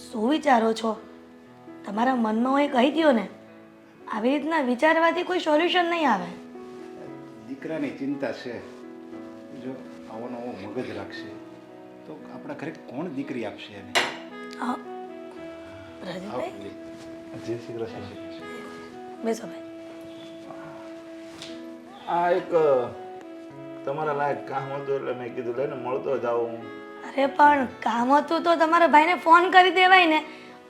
શું વિચારો છો? તમારા મનમાં હું એ કહી દો ને, આવી રીતના વિચારવાથી કોઈ સોલ્યુશન નહીં આવે. દીકરાની ચિંતા છે. જો આવો નવો મગજ રાખશે તો આપણા ઘરે કોણ દીકરી આપશે એને? હા, રાજેશભાઈ જય શ્રી કૃષ્ણ. બેસો ભાઈ. આ એક તમારા લાયક કામ હતું એટલે મેં કીધું લઈને મળતો જાઉં હું. અરે પણ કામ હતું તો તમારા ભાઈને ફોન કરી દેવાય ને.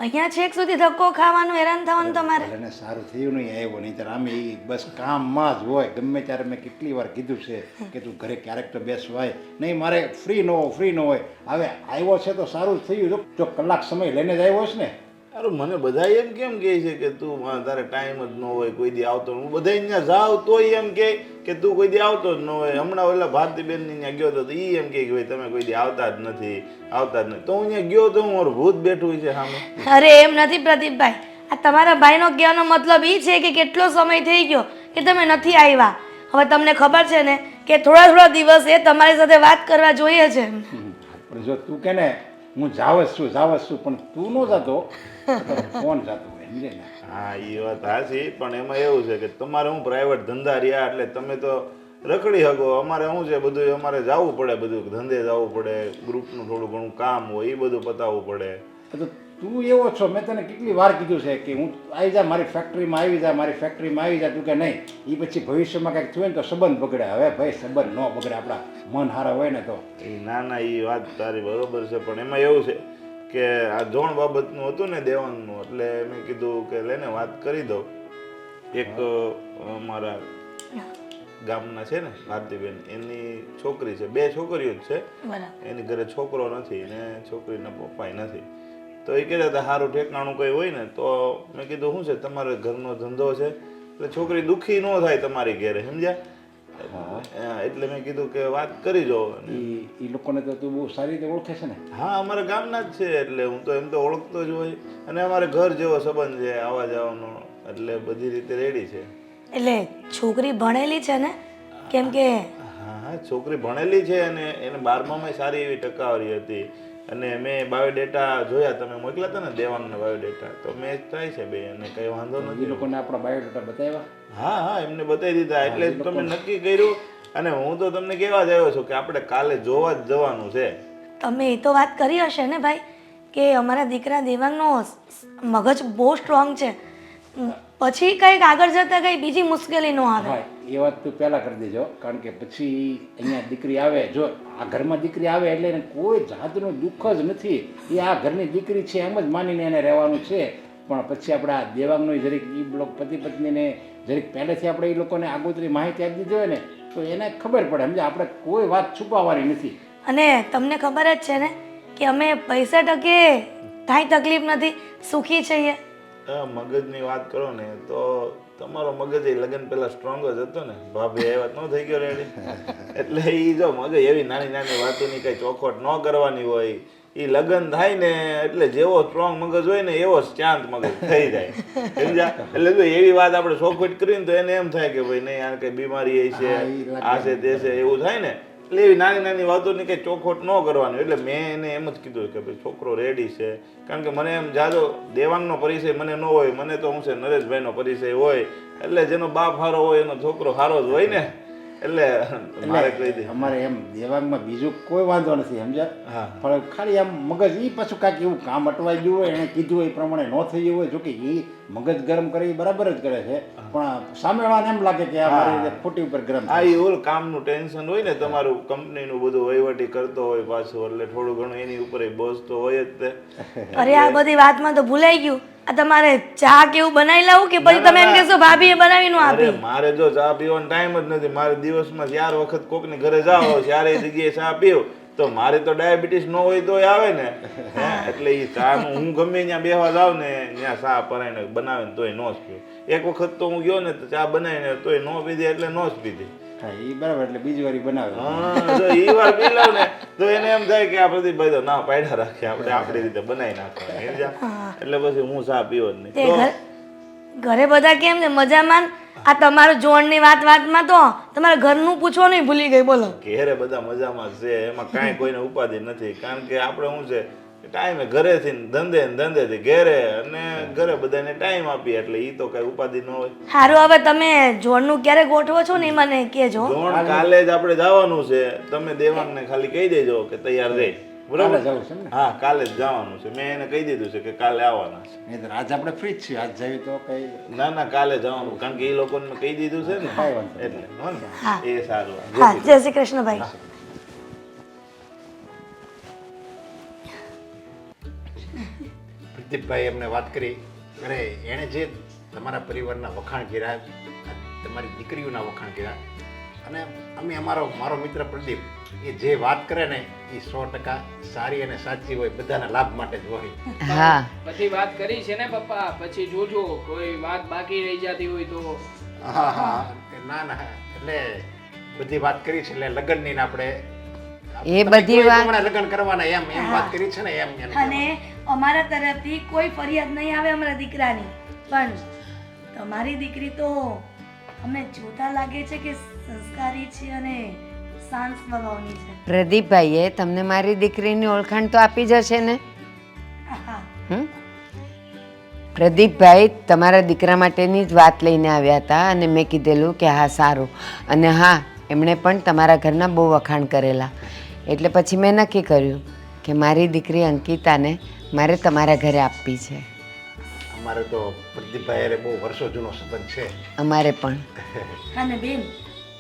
અહીંયા છેક સુધી ધક્કો ખાવાનું, હેરાન થવાનું તમારે. એને સારું થયું નહીં આવ્યો, નહીં ત્યારે આમે એ બસ કામમાં જ હોય. ગમે ત્યારે મેં કેટલી વાર કીધું છે કે તું ઘરે ક્યારેક તો બેસવાય નહીં, મારે ફ્રી ન હોય. હવે આવ્યો છે તો સારું જ થયું. જો કલાક સમય લઈને જ આવ્યો છે ને. અરે મને બધા એમ કેમ કહે છે કે તું તારે ટાઈમ જ ન હોય, કોઈ દી આવતો. હું બધા અહીંયા જાઉં તોય એમ કહે કે તું કોઈ દી આવતો જ ન હોય. હમણાં ઓલા ભારતીબેન ત્યાં ગયો હતો તો એ એમ કહે કે ભાઈ તમે કોઈ દી આવતા જ નથી. તો હું અહીંયા ગયો તો હું મારું ભૂત બેઠું છે સામે. અરે એમ નથી પ્રદીપભાઈ, આ તમારા ભાઈનો કહેવાનો મતલબ એ છે કે કેટલો સમય થઈ ગયો કે તમે નથી આવ્યા. હવે તમને ખબર છે ને કે થોડા દિવસ એ તમારી સાથે વાત કરવા જોઈએ છે. પણ જો તું કે ને હું જાવ જ છું પણ તું ન જતો, કોણ જતો હોય સમજે ને? હા એ વાત હાચી, પણ એમાં એવું છે કે તમારે હું પ્રાઇવેટ ધંધા રહ્યા એટલે તમે તો રખડી શકો. અમારે શું છે બધું અમારે જવું પડે, બધું ધંધે જવું પડે, ગ્રુપનું થોડું ઘણું કામ હોય એ બધું પતાવવું પડે. તો તું એવો છો, મેં તને કેટલી વાર કીધું છે કે હું આવી જા મારી ફેક્ટરીમાં આવી જા, તું કે નહીં. એ પછી ભવિષ્યમાં કંઈક થયું ને તો સંબંધ બગડે. હવે ભાઈ સંબંધ ન બગડે, આપણા મન હારા હોય ને તો. ના એ વાત તારી બરોબર છે, પણ એમાં એવું છે કે આ જોણ બાબતનું હતું ને દેવાંગનું, એટલે મેં કીધું કે લઈને વાત કરી દઉં. એક અમારા ગામના છે ને ભારતીબેન, એની છોકરી છે, 2 છોકરીઓ જ છે. એની ઘરે છોકરો નથી ને છોકરીના પપ્પાય નથી. તો એ કહેતા હતા સારું ઠેકાણું કંઈ હોય ને તો. મેં કીધું શું છે તમારે ઘરનો ધંધો છે એટલે છોકરી દુઃખી ન થાય તમારી ઘરે, સમજ્યા? એટલે મેં કીધું કે વાત કરી જો. એ લોકોને તો તું બહુ સારી રીતે ઓળખે છે ને? હા અમારા ગામના જ છે, એટલે હું તો એમ તો ઓળખતો જ હોય. અને અમારે ઘર જેવો સંબંધ છે, આવવા જવાનો, એટલે બધી રીતે રેડી છે. એટલે છોકરી ભણેલી છે ને? કેમ કે હા છોકરી ભણેલી છે અને એને 12માં સારી એવી ટકાવારી હતી. અને મેં બાયોડેટા જોયા, તમે મોકલ્યા હતા ને દેવાંગના બાયોડેટા, તો મેચ થાય છે બે, અને કઈ વાંધો નથી. એ લોકોને આપણા બાયોડેટા બતાવ્યા? હા એમને બતાવી દીધા, એટલે તમે નક્કી કર્યું. અને હું તો તમને કહેવા જ આવ્યો છું કે આપણે કાલે જોવા જ જવાનું છે. તમે એ તો વાત કરી હશે ને ભાઈ કે અમારા દીકરા દેવાંગનો મગજ બહુ સ્ટ્રોંગ છે, પછી કંઈક આગળ જતા કંઈ બીજી મુશ્કેલી ન આવે. હા એ વાત તું પહેલાં કરી દેજો, કારણ કે પછી અહીંયા દીકરી આવે, જો આ ઘરમાં દીકરી આવે એટલે એને કોઈ જાતનું દુઃખ જ નથી. એ આ ઘરની દીકરી છે એમ જ માનીને એને રહેવાનું છે. પણ પછી આપણા દેવાંગનો જરીક એ બ્લોક પતિ પત્નીને જરીક પહેલેથી આપણે એ લોકોને આગોતરી માહિતી આપી દીધી હોય ને તો એને ખબર પડે. સમજે આપણે કોઈ વાત છુપાવવાની નથી. અને તમને ખબર જ છે ને કે અમે પૈસા ટકે કાંઈ તકલીફ નથી, સુખી છીએ. મગજની વાત કરો ને તો તમારો મગજ એ લગ્ન પહેલા સ્ટ્રોંગ જ હતો ને. ભાભી એ વાત ન થઈ ગયો રેડી. એટલે એ જો મગજ એવી નાની વાતોની કઈ ચોખવટ ન કરવાની હોય. એ લગ્ન થાય ને એટલે જેવો સ્ટ્રોંગ મગજ હોય ને એવો શાંત મગજ થઈ જાય, સમજ્યા? એટલે જો એવી વાત આપણે ચોખવટ કરીને તો એને એમ થાય કે ભાઈ નહીં આ કઈ બીમારી છે, આ છે તે છે, એવું થાય ને. એટલે એવી નાની વાતોની કંઈ ચોખવટ ન કરવાની. એટલે મેં એને એમ જ કીધું કે ભાઈ છોકરો રેડી છે. કારણ કે મને એમ જાજો દેવાંગનો પરિચય મને ન હોય, મને તો શું છે નરેશભાઈનો પરિચય હોય. એટલે જેનો બાપ હારો હોય એનો છોકરો હારો જ હોય ને. એટલે મારે કહી દે અમારે એમ દેવાંગમાં બીજું કોઈ વાંધો નથી, સમજ્યા? હા પણ ખાલી આમ મગજ એ પાછું કાંઈક એવું કામ અટવાઈ ગયું હોય, એને કીધું હોય એ પ્રમાણે ન થઈ ગયું હોય. જોકે એ મગજ ગરમ કરે એ બરાબર જ કરે છે, પણ સામેવાળાને એમ લાગે કે આ મારી રીતે ખોટી ઉપર ગરમ. હા એ ઓલું કામનું ટેન્શન હોય ને, તમારું કંપનીનું બધું વહીવટી કરતો હોય પાછું, એટલે થોડું ઘણું એની ઉપર બોજ તો હોય જ તે. અરે આ બધી વાતમાં તો ભૂલાઈ ગયું, આ તમારે ચા કેવું બનાવી લાવું કે પછી તમે એમ કહેશો ભાભીએ બનાવી ન આપી? મારે જો ચા પીવાનો ટાઈમ જ નથી. મારે દિવસમાં 4 વખત કોકની ઘરે જાવ, 4 જગ્યાએ ચા પીવું તો મારે તો ડાયાબિટીસ ન હોય તોય આવે ને. એટલે એ ચાનું હું ગમે ત્યાં બેહવા જાઉં ને ત્યાં ચા પરાઈને બનાવે ને તોય ન જ પીવું. એક વખત તો હું ગયો ને તો ચા બનાવીને તોય ન પીધી, એટલે ન જ પીધી. હા એ બરાબર, એટલે બીજી વાર બનાવે. હા જો એ વાર પી લઉં ને તો એને એમ થાય કે આ પ્રદીપભાઈ તો ના પાડ્યા રાખે, આપણે આપણી રીતે બનાવી નાખવાનું. એટલે પછી હું ચા પીવો જ નહીં. ઘરે બધા કેમ ને મજામાં? આ તમારું જોણની વાતમાં તો તમારા ઘરનું પૂછવાનું ભૂલી ગઈ. બોલો. ઘેરે બધા મજામાં છે, એમાં કાંઈ કોઈને ઉપાધિ નથી. કારણ કે આપણે શું છે ટાઈમે ઘરેથી ને ધંધેથી ઘેરે અને ઘરે બધાને ટાઈમ આપીએ એટલે એ તો કઈ ઉપાધિ ન હોય. સારું, હવે તમે જોડનું ક્યારે ગોઠવો છો ને એ મને કહેજો. જોણ કાલે જ આપણે જવાનું છે. તમે દેવાંગને ખાલી કહી દેજો કે તૈયાર રહે. બરાબર? જવું છે ને? હા, કાલે જ જવાનું છે. મેં એને કહી દીધું છે કે કાલે આવવાના છે. નહીં તો આજે આપણે ફ્રી જ છીએ, આજ જઈએ તો કઈ ના ના, કાલે જવાનું, કારણ કે એ લોકોને મેં કહી દીધું છે ને કાંઈ વાંધો નહીં. એટલે હો ને? હા. એ સારું. હા, જય શ્રી કૃષ્ણ ભાઈ. પ્રદીપભાઈ એમને વાત કરી, અરે એણે જે તમારા પરિવારના વખાણ કર્યા, તમારી દીકરીઓના વખાણ કર્યા, અને અમે મારો મિત્ર પ્રદીપ એ જે વાત કરે ને એ 100% સારી અને સાચી હોય, બધાના લાભ માટે જ હોય. હા બધી વાત કરી છે ને પપ્પા, પછી જોજો કોઈ વાત બાકી રહી જતી હોય તો. હા હા ના ના, એટલે બધી વાત કરી છે, એટલે લગ્નની ને આપણે એ બધી વાત હમણાં લગ્ન કરવાના એમ વાત કરી છે ને એમ એમ. અને અમારા તરફથી કોઈ ફરિયાદ નહીં આવે અમારા દીકરાની, પણ તમારી દીકરી તો અમને જોતા લાગે છે કે સંસ્કારી છે અને શાંત સ્વભાવની છે. પ્રદીપભાઈએ તમને મારી દીકરીની ઓળખાણ તો આપી જ હશે ને? હા, હમ? પ્રદીપભાઈ તમારા દીકરા માટેની જ વાત લઈને આવ્યા હતા અને મેં કીધેલું કે હા સારું, અને હા એમણે પણ તમારા ઘરના બહુ વખાણ કરેલા, એટલે પછી મેં નક્કી કર્યું કે મારી દીકરી અંકિતાને મારે તમારા ઘરે આપવી છે. અમારે તો પ્રદીપભાઈ અરે બહુ વર્ષો જૂનો સંબંધ છે. અમારે પણ. અને બેન,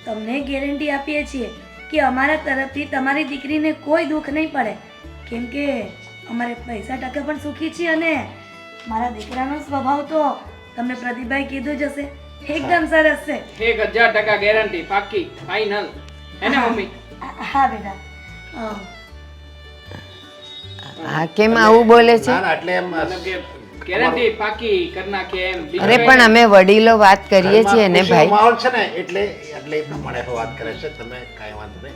તમને ગેરંટી આપીએ છીએ કે અમારા તરફથી તમારી દીકરીને કોઈ દુઃખ નહીં પડે, કેમ કે અમારે પૈસા ટકા પણ સુખી છીએ અને મારા દીકરાનો સ્વભાવ તો તમને પ્રદીપભાઈ કીધું જ હશે, એકદમ સરસ છે. 1000% ગેરંટી, પાક્કી, ફાઇનલ. હે ને મમ્મી? હા બેટા. હા કેમ આવું બોલે છે? ના ના, એટલે એમ મતલબ કે ગેરંટી પાક્કી કરી નાખે એમ. બીજું અરે કંઈ પણ અમે વડીલો વાત કરીએ છીએ ને ખુશીનો ભાઈ. માહોલ છે ને એટલે એટલે એ પ્રમાણે વાત કરે છે. તમે કાંઈ વાંધો નહીં.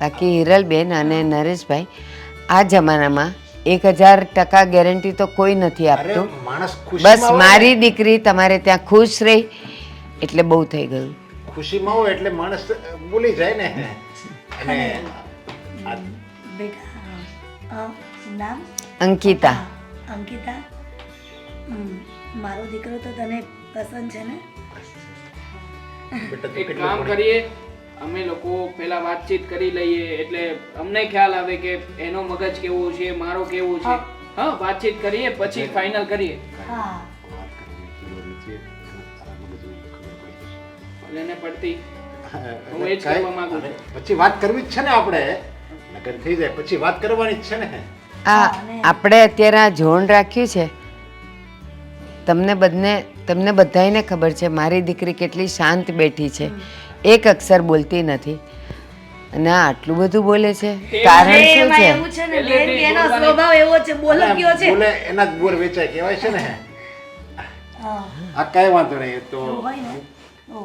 બાકી હિરલબેન અને નરેશભાઈ, આ જમાનામાં 1000% ગેરંટી તો કોઈ નથી અરે આપતું. માણસ બસ ખુશીમાં મારી દીકરી તમારે ત્યાં ખુશ રહી એટલે બહુ થઈ ગયું. ખુશીમાં હોય એટલે માણસ ભૂલી જાય ને. અને આ બેટા, નામ? અંકિતા. અંકિતા, મારો દીકરો તો તને પસંદ છે ને? બેટા તું એક કેટલું કામ ભણી? કરીએ, અમે લોકો પહેલા વાતચીત કરી લઈએ એટલે અમને ખ્યાલ આવે કે એનો મગજ કેવું છે, મારો કેવું છે. હા, વાતચીત કરીએ પછી ફાઇનલ કરીએ. હા. વાત કરવી જરૂરી છે. એના તારા મગજની ખબર પડી જશે. ભલે ને પડતી. એટલે હું એ જ કાંઈ- કહેવા માંગુ છું. અને પછી વાત કરવી જ છે ને આપણે. લગ્ન થઈ જાય પછી વાત કરવાની જ છે ને. આપણે અત્યારે આ જોણ રાખ્યું છે, તમને બધાને ખબર છે મારી દીકરી કેટલી શાંત બેઠી છે, એક અક્ષર બોલતી નથી, અને આ આટલું બધું બોલે છે. કારણ શું એમાં છે? એવું છે ને બેન, કે એનો સ્વભાવ એવો છે, બોલક્યો છે. બોલે એના જ બોર વેચાય કહેવાય છે ને. હા, આ કઈ વાંધો નહીં. એ તો એવું હોય ને તો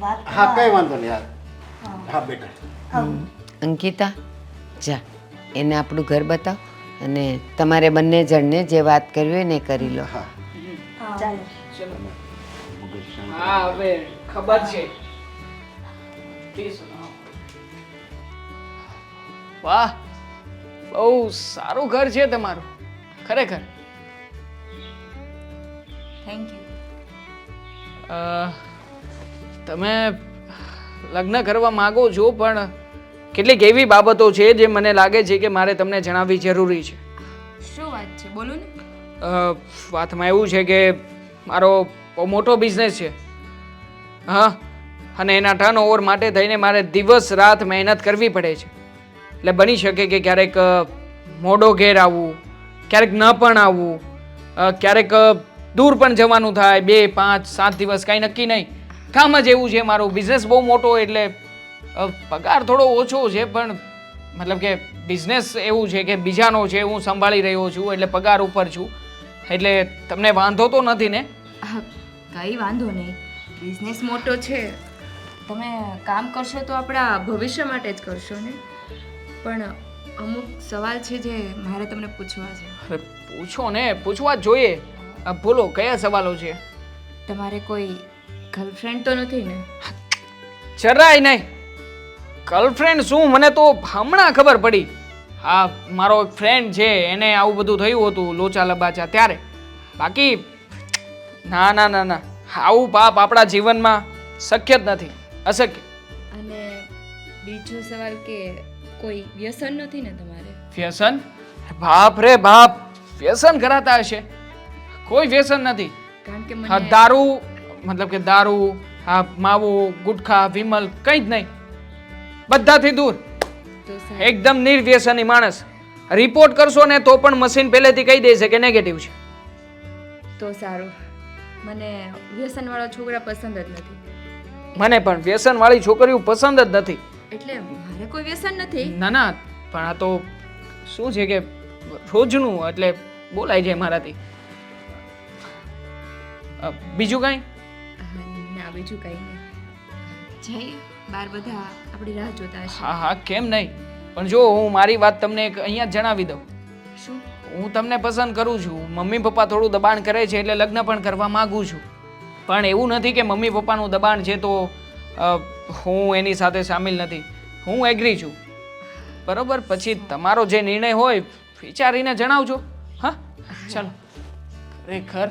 વાત હા કરવા. કઈ વાંધો નહીં. હા બેટા. આવું. અંકિતા, જા એને આપણું ઘર બતાવ અને તમારે બંને જણને જે વાત કરવી હોય ને એ કરી લો. હા હા, ચાલો. ચલો. મગજ શાંત. હા, હવે ખબર છે. Please, હા. વાહ, બહુ સારું ઘર છે તમારું, ખરેખર. Thank you. તમે લગ્ન કરવા માંગો છો, પણ કેટલીક એવી બાબતો છે જે મને લાગે છે કે મારે તમને જણાવવી જરૂરી છે. શું વાત છે, બોલો ને. વાતમાં એવું છે કે મારો બહુ મોટો બિઝનેસ છે. હા, અને એના ટર્નઓવર માટે થઈને મારે દિવસ રાત મહેનત કરવી પડે છે. એટલે બની શકે કે ક્યારેક મોડો ઘેર આવવું, ક્યારેક ન પણ આવવું, ક્યારેક દૂર પણ જવાનું થાય, 2, 5, 7 દિવસ કાંઈ નક્કી નહીં. કામ જ એવું છે મારું, બિઝનેસ બહુ મોટો એટલે પગાર થોડો ઓછો છે, પણ મતલબ કે બિઝનેસ એવું છે કે બીજાનો છે, હું સંભાળી રહ્યો છું એટલે પગાર ઉપર છું. એટલે તમને વાંધો તો નથી ને? કંઈ વાંધો નહીં, બિઝનેસ મોટો છે, તમે કામ કરશો તો આપણા ભવિષ્ય માટે જ કરશો ને. પણ અમુક સવાલ છે જે મારે તમને પૂછવા છે. અરે પૂછો ને, પૂછવા જ જોઈએ. બોલો, કયા સવાલો છે? તમારે કોઈ ગર્લફ્રેન્ડ તો નથી ને? જરાય નહીં. ગર્લફ્રેન્ડ શું, મને તો હમણાં ખબર પડી. હા મારો એક ફ્રેન્ડ છે એને આવું બધું થયું હતું લોચા લબાચા ત્યારે. બાકી ના ના ના ના, આવું પાપ આપણા જીવનમાં શક્ય જ નથી, અશક્ય. અને બીજો સવાલ કે કોઈ વ્યસન નથી ને તમારે? વ્યસન? બાપ રે બાપ, વ્યસન કરાતા હશે? કોઈ વ્યસન નથી. કારણ કે હા મને દારૂ, મતલબ કે દારૂ, હા માવો, ગુટખા, વિમલ, કંઈ જ નહીં, બધાથી દૂર, તો સારું. એકદમ નિર્વ્યસની માણસ. રિપોર્ટ કરશો ને તો પણ મશીન પહેલેથી કહી દેશે કે નેગેટિવ છે. તો સારું. મને વ્યસનવાળા છોકરા પસંદ જ નથી. મને પણ વ્યસનવાળી છોકરીઓ પસંદ જ નથી. એટલે મારે કોઈ વ્યસન નથી. ના ના, પણ આ તો શું છે કે રોજનું એટલે બોલાય જાય મારાથી. બીજું કાંઈ? ના બીજું કંઈ નહીં. જઈએ બાર બધા આપણી રાહ જોતા હશે. હા હા, કેમ નહીં, પણ જો હું મારી વાત તમને એક અહીંયા જ જણાવી દઉં. શું? હું તમને પસંદ કરું છું. મમ્મી પપ્પા થોડું દબાણ કરે છે એટલે લગ્ન પણ કરવા માગું છું. પણ એવું નથી કે મમ્મી પપ્પાનું દબાણ છે તો હું એની સાથે સામેલ નથી. હું એગ્રી છું. બરોબર, પછી તમારો જે નિર્ણય હોય વિચારીને જણાવજો. હા ચાલો. ખરેખર